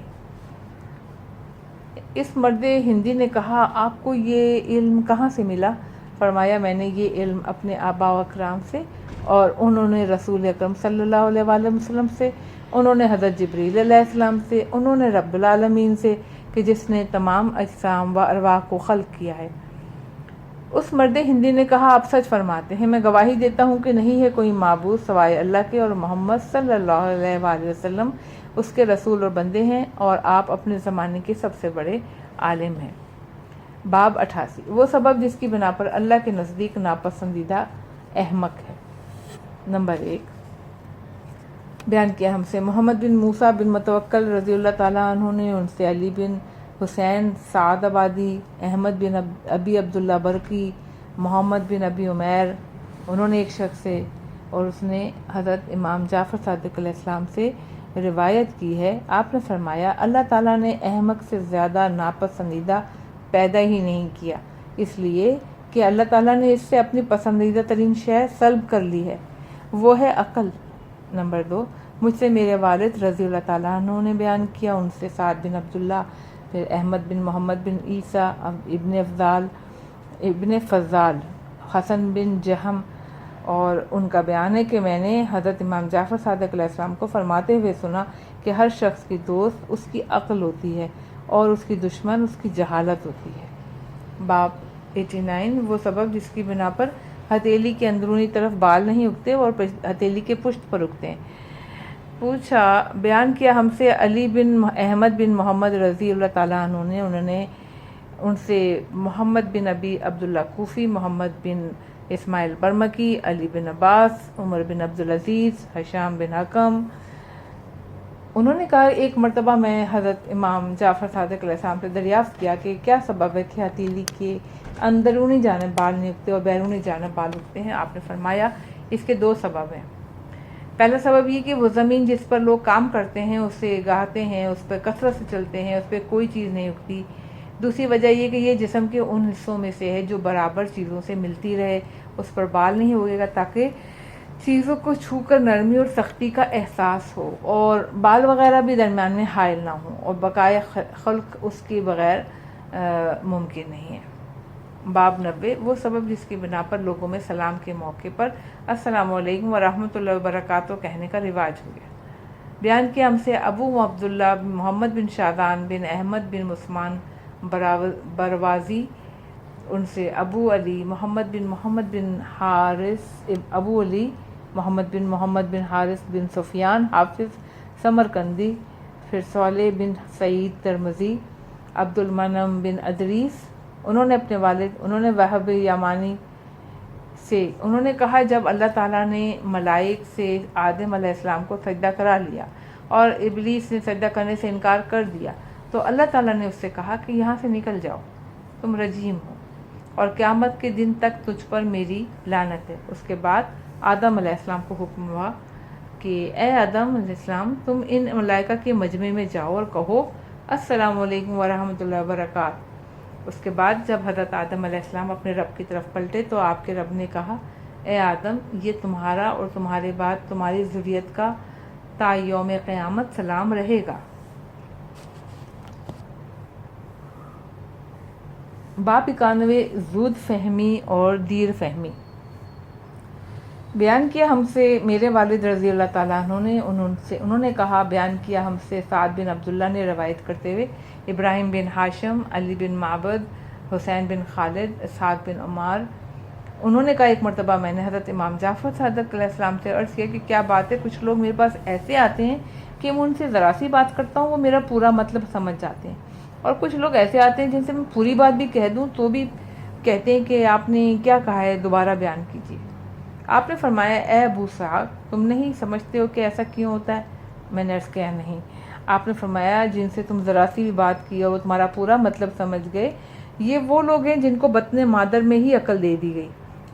اس مرد ہندی نے کہا، آپ کو یہ علم کہاں سے ملا؟ فرمایا، میں نے یہ علم اپنے آبا و اکرام سے، اور انہوں نے رسول اکرم صلی اللہ علیہ وآلہ وسلم سے، انہوں نے حضرت جبریل علیہ السلام سے، انہوں نے رب العالمین سے کہ جس نے تمام اجسام و ارواح کو خلق کیا ہے۔ اس مرد ہندی نے کہا، آپ سچ فرماتے ہیں، میں گواہی دیتا ہوں کہ نہیں ہے کوئی معبود سوائے اللہ کے، اور محمد صلی اللہ علیہ وآلہ وسلم اس کے رسول اور بندے ہیں، اور آپ اپنے زمانے کے سب سے بڑے عالم ہیں۔ باب 88، وہ سبب جس کی بنا پر اللہ کے نزدیک ناپسندیدہ احمق ہے۔ نمبر 1، بیان کیا ہم سے محمد بن موسیٰ بن متوکل رضی اللہ تعالیٰ عنہ نے ان سے علی بن حسین سعد آبادی، احمد بن ابی عبداللہ برقی، محمد بن ابی عمیر، انہوں نے ایک شخص سے، اور اس نے حضرت امام جعفر صادق علیہ السلام سے روایت کی ہے، آپ نے فرمایا، اللہ تعالیٰ نے احمق سے زیادہ ناپسندیدہ پیدا ہی نہیں کیا، اس لیے کہ اللہ تعالیٰ نے اس سے اپنی پسندیدہ ترین شے سلب کر لی ہے، وہ ہے عقل۔ نمبر 2، مجھ سے میرے والد رضی اللہ تعالیٰ عنہ نے بیان کیا، ان سے سعد بن عبداللہ، پھر احمد بن محمد بن عیسیٰ ابن فضال، حسن بن جہم، اور ان کا بیان ہے کہ میں نے حضرت امام جعفر صادق علیہ السلام کو فرماتے ہوئے سنا کہ ہر شخص کی دوست اس کی عقل ہوتی ہے اور اس کی دشمن اس کی جہالت ہوتی ہے۔ باب 89، وہ سبب جس کی بنا پر ہتھیلی کے اندرونی طرف بال نہیں اگتے اور ہتھیلی کے پشت پر اگتے ہیں۔ پوچھا، بیان کیا ہم سے علی بن احمد بن محمد رضی اللہ تعالیٰ عنہ نے، انہوں نے ان سے محمد بن ابی عبداللہ کوفی، محمد بن اسماعیل برمکی، علی بن عباس، عمر بن عبدالعزیز، ہشام بن حکم، انہوں نے کہا، ایک مرتبہ میں حضرت امام جعفر صادق علیہ السلام سے دریافت کیا کہ کیا سبب ہے کہ ہتھیلی کے اندرونی جانب بال نہیں اگتے اور بیرونی جانب بال اگتے ہیں؟ آپ نے فرمایا، اس کے 2 سبب ہیں۔ پہلا سبب یہ کہ وہ زمین جس پر لوگ کام کرتے ہیں، اسے گاہتے ہیں، اس پر کثرت سے چلتے ہیں، اس پہ کوئی چیز نہیں اگتی۔ دوسری وجہ یہ کہ یہ جسم کے ان حصوں میں سے ہے جو برابر چیزوں سے ملتی رہے، اس پر بال نہیں اگے گا تاکہ چیزوں کو چھو کر نرمی اور سختی کا احساس ہو، اور بال وغیرہ بھی درمیان میں حائل نہ ہوں، اور بقائے خلق اس کے بغیر ممکن نہیں ہے۔ باب 90 وہ سبب جس کی بنا پر لوگوں میں سلام کے موقع پر السلام علیکم ورحمۃ اللہ وبرکاتہ کہنے کا رواج ہو گیا۔ بیان کیا ہم سے ابو عبداللہ محمد بن شادان بن احمد بن عثمان بروازی، ان سے ابو علی محمد بن حارث ابو علی محمد بن حارث بن سفیان حافظ سمرقندی، پھر صالح بن سعید ترمذی، عبد المنعم بن ادریس، انہوں نے اپنے والد وہب یمانی سے انہوں نے کہا جب اللہ تعالیٰ نے ملائک سے آدم علیہ السلام کو سجدہ کرا لیا اور ابلیس نے سجدہ کرنے سے انکار کر دیا تو اللہ تعالیٰ نے اس سے کہا کہ یہاں سے نکل جاؤ، تم رجیم ہو اور قیامت کے دن تک تجھ پر میری لعنت ہے۔ اس کے بعد آدم علیہ السلام کو حکم ہوا کہ اے آدم علیہ السلام تم ان ملائکہ کے مجمع میں جاؤ اور کہو السلام علیکم ورحمۃ اللہ وبرکاتہ۔ اس کے بعد جب حضرت آدم علیہ السلام اپنے رب کی طرف پلٹے تو آپ کے رب نے کہا اے آدم یہ تمہارا اور تمہارے بعد تمہاری ذریت کا تا یوم قیامت سلام رہے گا۔ باب 91 زود فہمی اور دیر فہمی۔ بیان کیا ہم سے میرے والد رضی اللہ تعالیٰ عنہ نے انہوں نے کہا بیان کیا ہم سے سعد بن عبداللہ نے روایت کرتے ہوئے ابراہیم بن ہاشم، علی بن معبد، حسین بن خالد، اسحاق بن عمار، انہوں نے کہا ایک مرتبہ میں نے حضرت امام جعفر صادق علیہ السلام سے عرض کیا کہ کیا بات ہے کچھ لوگ میرے پاس ایسے آتے ہیں کہ میں ان سے ذرا سی بات کرتا ہوں وہ میرا پورا مطلب سمجھ جاتے ہیں، اور کچھ لوگ ایسے آتے ہیں جن سے میں پوری بات بھی کہہ دوں تو بھی کہتے ہیں کہ آپ نے کیا کہا ہے دوبارہ بیان کیجیے۔ آپ نے فرمایا اے ابو اسحاق تم نہیں سمجھتے ہو کہ ایسا کیوں ہوتا ہے؟ میں نے عرض کیا نہیں۔ آپ نے فرمایا جن سے تم ذرا سی بھی بات کی اور وہ تمہارا پورا مطلب سمجھ گئے یہ وہ لوگ ہیں جن کو بطن مادر میں ہی عقل دے دی گئی،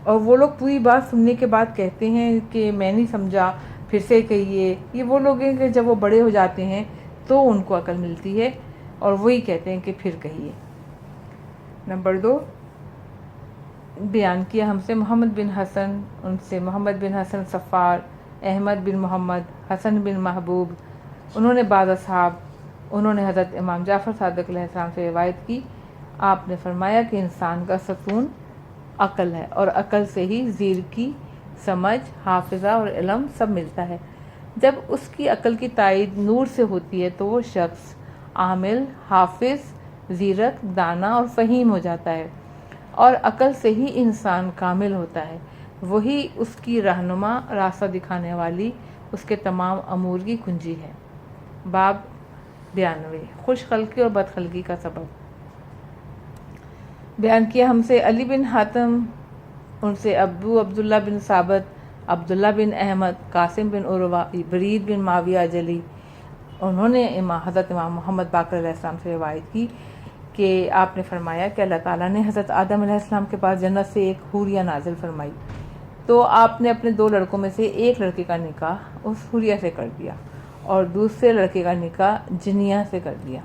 اور وہ لوگ پوری بات سننے کے بعد کہتے ہیں کہ میں نہیں سمجھا پھر سے کہیے۔ یہ وہ لوگ ہیں کہ جب وہ بڑے ہو جاتے ہیں تو ان کو عقل ملتی ہے اور وہی کہتے ہیں کہ پھر کہیے۔ نمبر 2 بیان کیا ہم سے محمد بن حسن، ان سے محمد بن حسن صفار، احمد بن محمد، حسن بن محبوب، انہوں نے بعض اصحاب انہوں نے حضرت امام جعفر صادق علیہ السلام سے روایت کی آپ نے فرمایا کہ انسان کا ستون عقل ہے اور عقل سے ہی زیر کی سمجھ، حافظہ اور علم سب ملتا ہے۔ جب اس کی عقل کی تائید نور سے ہوتی ہے تو وہ شخص عامل، حافظ، زیرک، دانا اور فہیم ہو جاتا ہے، اور عقل سے ہی انسان کامل ہوتا ہے، وہی اس کی رہنما، راستہ دکھانے والی، اس کے تمام امور کی کنجی ہے۔ باب 92 خوش خلقی اور بد خلقی کا سبب۔ بیان کیا ہم سے علی بن حاتم، ان سے ابو عبداللہ بن ثابت، عبداللہ بن احمد، قاسم بن عروہ، برید بن معاویہ اجلی، انہوں نے حضرت امام محمد باقر علیہ السلام سے روایت کی کہ آپ نے فرمایا کہ اللہ تعالیٰ نے حضرت آدم علیہ السلام کے پاس جنت سے ایک حوریہ نازل فرمائی تو آپ نے اپنے 2 لڑکوں میں سے ایک لڑکے کا نکاح اس حوریہ سے کر دیا اور دوسرے لڑکے کا نکاح جنیہ سے کر دیا۔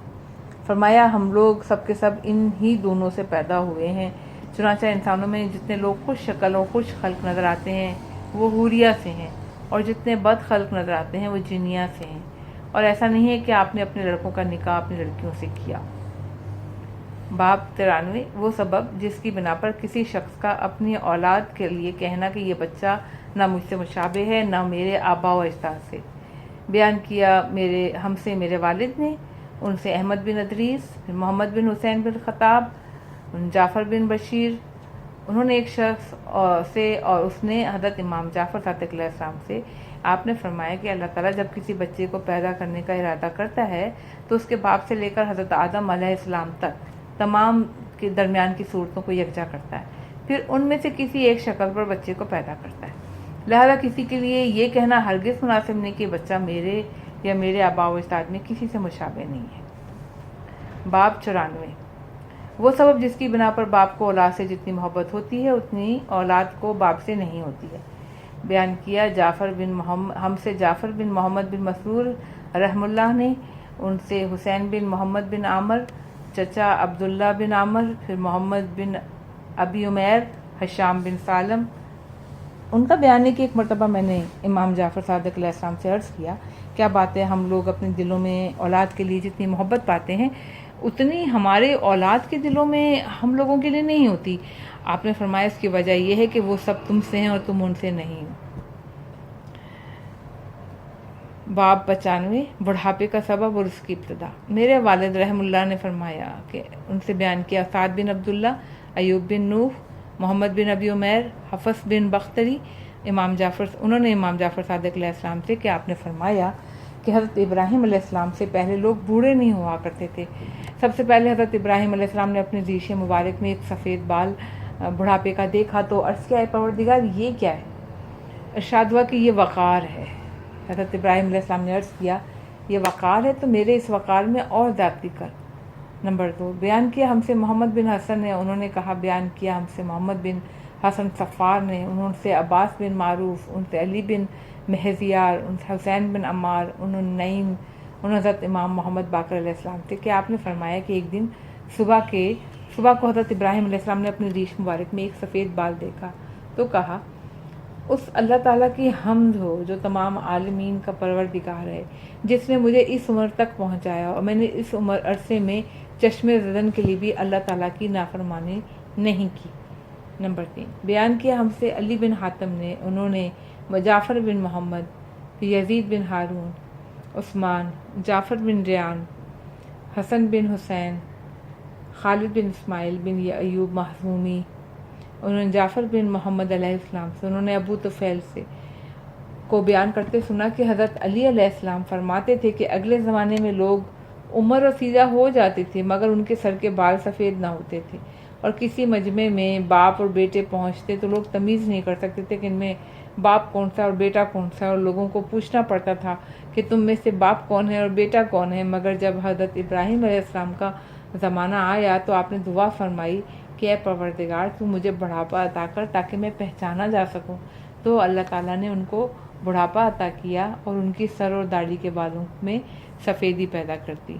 فرمایا ہم لوگ سب کے سب ان ہی دونوں سے پیدا ہوئے ہیں، چنانچہ انسانوں میں جتنے لوگ خوش شکل اور خوش خلق نظر آتے ہیں وہ حوریہ سے ہیں، اور جتنے بد خلق نظر آتے ہیں وہ جنیہ سے ہیں، اور ایسا نہیں ہے کہ آپ نے اپنے لڑکوں کا نکاح اپنی لڑکیوں سے کیا۔ باب 93 وہ سبب جس کی بنا پر کسی شخص کا اپنی اولاد کے لیے کہنا کہ یہ بچہ نہ مجھ سے مشابہ ہے نہ میرے آبا و اجداد سے۔ بیان کیا ہم سے میرے والد نے، ان سے احمد بن ادریس، پھر محمد بن حسین بن خطاب، جعفر بن بشیر، انہوں نے ایک شخص سے اور اس نے حضرت امام جعفر صادق علیہ السلام سے آپ نے فرمایا کہ اللہ تعالیٰ جب کسی بچے کو پیدا کرنے کا ارادہ کرتا ہے تو اس کے باپ سے لے کر حضرت آدم علیہ السلام تک تمام کے درمیان کی صورتوں کو یکجا کرتا ہے، پھر ان میں سے کسی ایک شکل پر بچے کو پیدا کرتا ہے۔ لہذا کسی کے لیے یہ کہنا ہرگز مناسب نہیں کہ بچہ میرے یا میرے آباء و اجداد میں کسی سے مشابہ نہیں ہے۔ باب 94 وہ سبب جس کی بنا پر باپ کو اولاد سے جتنی محبت ہوتی ہے اتنی اولاد کو باپ سے نہیں ہوتی ہے۔ بیان کیا ہم سے جعفر بن محمد بن مسرور رحم اللہ نے، ان سے حسین بن محمد بن عامر، چچا عبداللہ بن عامر، پھر محمد بن ابی عمیر، حشام بن سالم، ان کا بیان ہے کہ ایک مرتبہ میں نے امام جعفر صادق علیہ السلام سے عرض کیا، کیا بات ہے ہم لوگ اپنے دلوں میں اولاد کے لیے جتنی محبت پاتے ہیں اتنی ہمارے اولاد کے دلوں میں ہم لوگوں کے لیے نہیں ہوتی؟ آپ نے فرمایا اس کی وجہ یہ ہے کہ وہ سب تم سے ہیں اور تم ان سے نہیں ہو۔ باب 95 بڑھاپے کا سبب اور اس کی ابتدا۔ میرے والد رحم اللہ نے فرمایا کہ ان سے بیان کیا، سعد بن عبداللہ، ایوب بن نوح، محمد بن ابی عمیر، حفص بن بختری، انہوں نے امام جعفر صادق علیہ السلام سے کہ آپ نے فرمایا کہ حضرت ابراہیم علیہ السلام سے پہلے لوگ بوڑھے نہیں ہوا کرتے تھے۔ سب سے پہلے حضرت ابراہیم علیہ السلام نے اپنے ریش مبارک میں ایک سفید بال بڑھاپے کا دیکھا تو عرض کیا، اے پروردگار یہ کیا ہے؟ ارشاد ہوا کہ یہ وقار ہے۔ حضرت ابراہیم علیہ السلام نے عرض کیا، یہ وقار ہے تو میرے اس وقار میں اور زیادتی کر۔ نمبر 2، بیان کیا ہم سے محمد بن حسن نے، انہوں نے کہا بیان کیا ہم سے محمد بن حسن صفار نے، انہوں سے عباس بن معروف، ان سے علی بن مہزیار، ان سے حسین بن عمار، انہوں نعیم، انہوں حضرت امام محمد باقر علیہ السلام سے کہ آپ نے فرمایا کہ ایک دن صبح کو حضرت ابراہیم علیہ السلام نے اپنے ریش مبارک میں ایک سفید بال دیکھا تو کہا، اس اللہ تعالیٰ کی حمد ہو جو تمام عالمین کا پروردگار ہے، جس نے مجھے اس عمر تک پہنچایا اور میں نے اس عرصے میں چشم زدن کے لیے بھی اللہ تعالیٰ کی نافرمانی نہیں کی۔ نمبر 3، بیان کیا ہم سے علی بن حاتم نے، انہوں نے جعفر بن محمد، یزید بن ہارون، عثمان، جعفر بن ریان، حسن بن حسین، خالد بن اسماعیل بن ایوب مخزومی، انہوں نے جعفر بن محمد علیہ السلام سے، انہوں نے ابو طفیل سے کو بیان کرتے سنا کہ حضرت علی علیہ السلام فرماتے تھے کہ اگلے زمانے میں لوگ عمر رسیدہ ہو جاتے تھے مگر ان کے سر کے بال سفید نہ ہوتے تھے، اور کسی مجمع میں باپ اور بیٹے پہنچتے تو لوگ تمیز نہیں کر سکتے تھے کہ ان میں باپ کون سا اور بیٹا کون سا، اور لوگوں کو پوچھنا پڑتا تھا کہ تم میں سے باپ کون ہے اور بیٹا کون ہے۔ مگر جب حضرت ابراہیم علیہ السلام کا زمانہ آیا تو آپ نے دعا فرمائی کہ اے پروردگار تو مجھے بڑھاپا عطا کر تاکہ میں پہچانا جا سکوں، تو اللہ تعالیٰ نے ان کو بڑھاپا عطا کیا اور ان کی سر اور داڑھی کے بالوں میں سفیدی پیدا کر دی۔